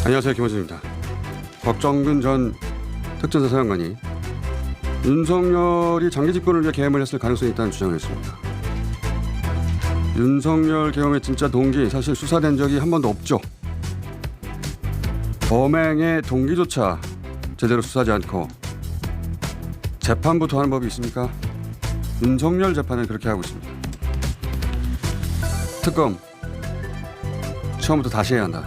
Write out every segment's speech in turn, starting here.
안녕하세요, 김원준입니다. 곽정근 전 특전사 사령관이 윤석열이 장기 집권을 위해 계엄을 했을 가능성이 있다는 주장을 했습니다. 윤석열 계엄의 진짜 동기 사실 수사된 적이 한 번도 없죠. 범행의 동기조차 제대로 수사하지 않고 재판부터 하는 법이 있습니까? 윤석열 재판을 그렇게 하고 있습니다. 특검 처음부터 다시 해야 한다.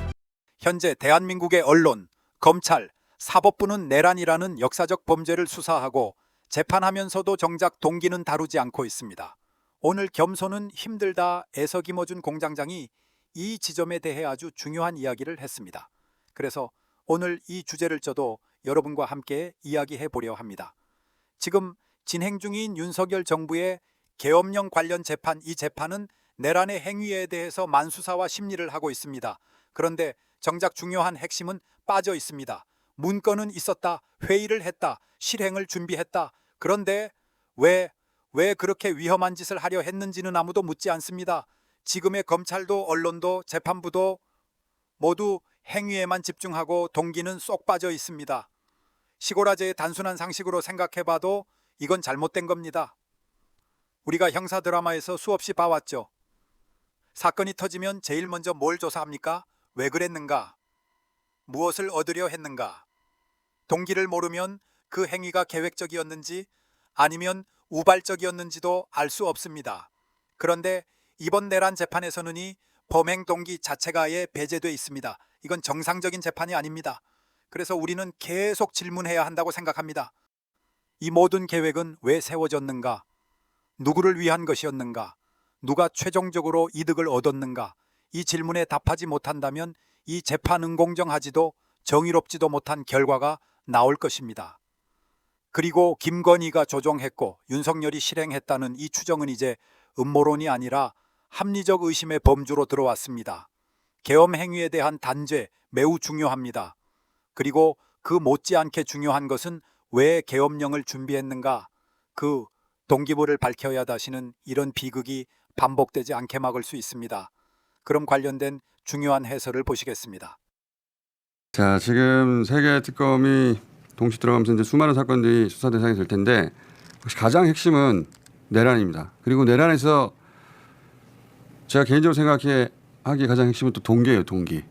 현재 대한민국의 언론, 검찰, 사법부는 내란이라는 역사적 범죄를 수사하고 재판하면서도 정작 동기는 다루지 않고 있습니다. 오늘 겸손은 힘들다 애서 김어준 공장장이 이 지점에 대해 아주 중요한 이야기를 했습니다. 그래서 오늘 이 주제를 쪄도 여러분과 함께 이야기해 보려 합니다. 지금 진행 중인 윤석열 정부의 계엄령 관련 재판, 이 재판은 내란의 행위에 대해서 만수사와 심리를 하고 있습니다. 그런데 정작 중요한 핵심은 빠져 있습니다. 문건은 있었다, 회의를 했다, 실행을 준비했다. 그런데 왜 그렇게 위험한 짓을 하려 했는지는 아무도 묻지 않습니다. 지금의 검찰도 언론도 재판부도 모두 행위에만 집중하고 동기는 쏙 빠져 있습니다. 시고라제의 단순한 상식으로 생각해봐도 이건 잘못된 겁니다. 우리가 형사 드라마에서 수없이 봐왔죠. 사건이 터지면 제일 먼저 뭘 조사합니까? 왜 그랬는가? 무엇을 얻으려 했는가? 동기를 모르면 그 행위가 계획적이었는지 아니면 우발적이었는지도 알 수 없습니다. 그런데 이번 내란 재판에서는 이 범행 동기 자체가 아예 배제돼 있습니다. 이건 정상적인 재판이 아닙니다. 그래서 우리는 계속 질문해야 한다고 생각합니다. 이 모든 계획은 왜 세워졌는가? 누구를 위한 것이었는가? 누가 최종적으로 이득을 얻었는가? 이 질문에 답하지 못한다면 이 재판은 공정하지도 정의롭지도 못한 결과가 나올 것입니다. 그리고 김건희가 조종했고 윤석열이 실행했다는 이 추정은 이제 음모론이 아니라 합리적 의심의 범주로 들어왔습니다. 계엄 행위에 대한 단죄 매우 중요합니다. 그리고 그 못지않게 중요한 것은 왜 계엄령을 준비했는가? 그 동기부를 밝혀야 다시는 이런 비극이 반복되지 않게 막을 수 있습니다. 그럼 관련된 중요한 해설을 보시겠습니다. 자, 지금 세계 특검이 동시 들어가면서 이제 수많은 사건들이 수사 대상이 될 텐데 혹시 가장 핵심은 내란입니다. 그리고 내란에서 제가 개인적으로 생각하기에 가장 핵심은 또 동기예요, 동기.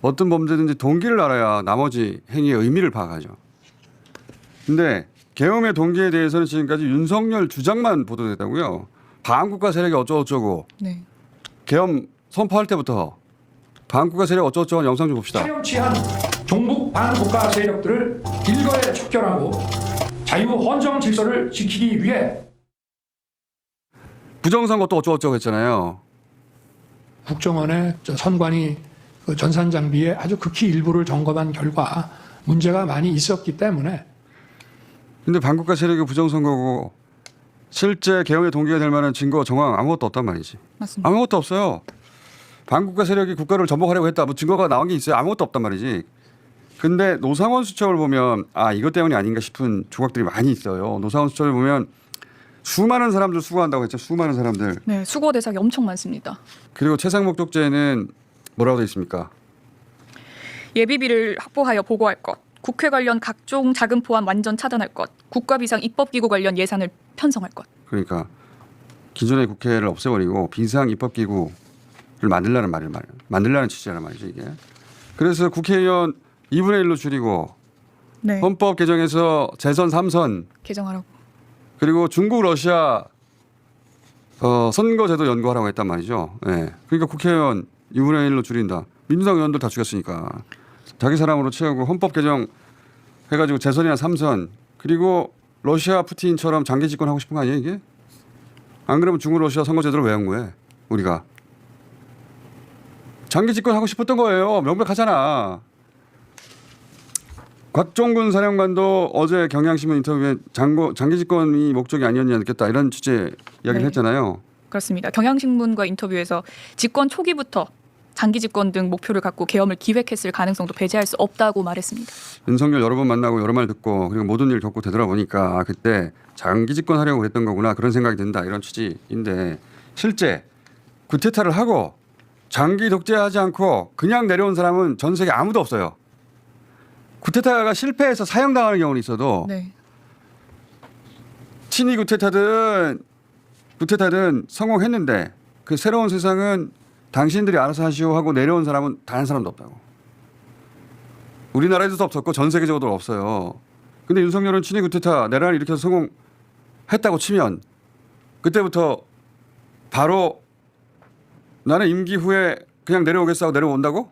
어떤 범죄든지 동기를 알아야 나머지 행위의 의미를 파악하죠. 근데 계엄의 동기에 대해서는 지금까지 윤석열 주장만 보도됐다고요. 반국가 세력이 어쩌고저쩌고. 네. 계엄 선포할 때부터 반국가 세력 어쩌고저쩌고 하는 영상 좀 봅시다. 파렴치한 종북 반국가 세력들을 일거에 척결하고 자유 헌정 질서를 지키기 위해 부정선거 또 어쩌고저쩌고 했잖아요. 국정원의 선관위 전산 장비의 아주 극히 일부를 점검한 결과 문제가 많이 있었기 때문에. 근데 반국가 세력이 부정선거고 실제 계엄의 동기가 될 만한 증거 정황 아무것도 없단 말이지. 맞습니다. 아무것도 없어요. 반국가 세력이 국가를 전복하려고 했다. 뭐 증거가 나온 게 있어요. 아무것도 없단 말이지. 근데 노상원 수첩을 보면 아 이것 때문이 아닌가 싶은 조각들이 많이 있어요. 노상원 수첩을 보면 수많은 사람들 수고한다고 했죠. 수많은 사람들. 네, 수거 대상이 엄청 많습니다. 그리고 최상 목적죄는 뭐라고 되어 있습니까? 예비비를 확보하여 보고할 것, 국회 관련 각종 자금 포함 완전 차단할 것, 국가 비상 입법기구 관련 예산을 편성할 것. 그러니까 기존의 국회를 없애버리고 비상 입법기구를 만들라는 취지란 말이죠 이게. 그래서 국회의원 2분의 1로 줄이고 네. 헌법 개정에서 재선 3선 개정하라고. 그리고 중국 러시아 선거제도 연구하라고 했단 말이죠. 네. 그러니까 국회의원 2분의 1로 줄인다. 민주당 의원들 다 죽였으니까 자기 사람으로 채우고 헌법 개정 해가지고 재선이나 3선 그리고 러시아 푸틴처럼 장기 집권하고 싶은 거 아니에요 이게? 안 그러면 중국 러시아 선거제도를 왜 한 거예요? 우리가 장기 집권하고 싶었던 거예요. 명백하잖아. 곽종근 사령관도 어제 경향신문 인터뷰에 장기 집권이 목적이 아니었냐 느꼈다 이런 취재 이야기를 네. 했잖아요. 그렇습니다. 경향신문과 인터뷰에서 집권 초기부터 장기 집권 등 목표를 갖고 계엄을 기획했을 가능성도 배제할 수 없다고 말했습니다. 윤석열 여러 번 만나고 여러 말 듣고 그리고 모든 일 겪고 되돌아보니까 그때 장기 집권하려고 그랬던 거구나 그런 생각이 든다 이런 취지인데 실제 구테타를 하고 장기 독재하지 않고 그냥 내려온 사람은 전 세계 아무도 없어요. 쿠데타가 실패해서 사형당하는 경우는 있어도 네. 친위 쿠데타든 성공했는데 그 새로운 세상은 당신들이 알아서 하시오 하고 내려온 사람은 단 한 사람도 없다고. 우리나라에도 없었고 전 세계적으로 없어요. 근데 윤석열은 친위 쿠데타 내란을 일으켜서 성공했다고 치면 그때부터 바로 나는 임기 후에 그냥 내려오겠어 하고 내려온다고?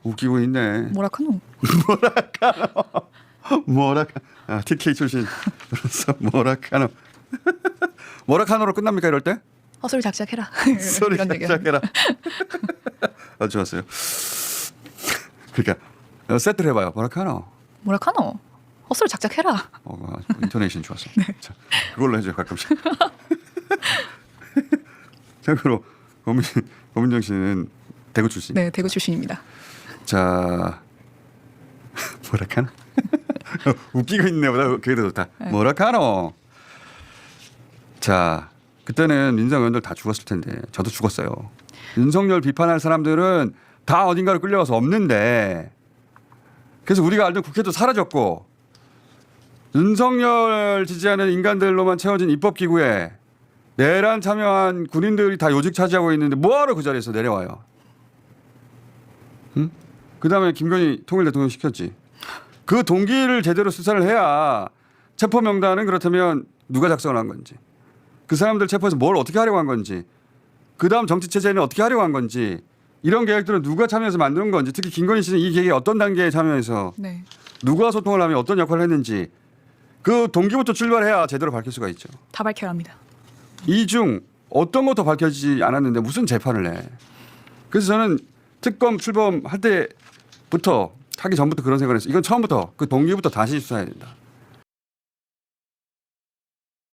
웃기고 있네. 뭐라카노? TK 출신으로서 뭐라카노로 끝납니까 이럴 때? 헛소리 작작해라. 소리 이런 얘기를 시작해라. 좋았어요. 그러니까 세트를 해봐요. 뭐라카노. 뭐라카노? 헛소리 작작해라. 인토네이션 좋았어. 자, 그걸로 해줘요 가끔씩. 참고로 고민정 씨는 대구 출신. 네, 대구 출신입니다. 자, 뭐라카노? 웃기고 있네 보다 그게 더 좋다. 뭐라카노? 자, 그때는 민주당 의원들 다 죽었을 텐데 저도 죽었어요. 윤석열 비판할 사람들은 다 어딘가로 끌려가서 없는데 그래서 우리가 알던 국회도 사라졌고 윤석열 지지하는 인간들로만 채워진 입법기구에 내란 참여한 군인들이 다 요직 차지하고 있는데 뭐하러 그 자리에서 내려와요. 응? 그다음에 김건희 통일 대통령 시켰지. 그 동기를 제대로 수사를 해야 체포 명단은 그렇다면 누가 작성을 한 건지 그 사람들 체포해서 뭘 어떻게 하려고 한 건지 그다음 정치 체제는 어떻게 하려고 한 건지 이런 계획들은 누가 참여해서 만드는 건지 특히 김건희 씨는 이 계획에 어떤 단계에 참여해서 네. 누가 소통을 하며 어떤 역할을 했는지 그 동기부터 출발해야 제대로 밝힐 수가 있죠. 다 밝혀야 합니다. 이 중 어떤 것도 밝혀지지 않았는데 무슨 재판을 해. 그래서 저는 특검 출범할 때부터 하기 전부터 그런 생각을 했어요. 이건 처음부터 그 동기부터 다시 수사해야 된다.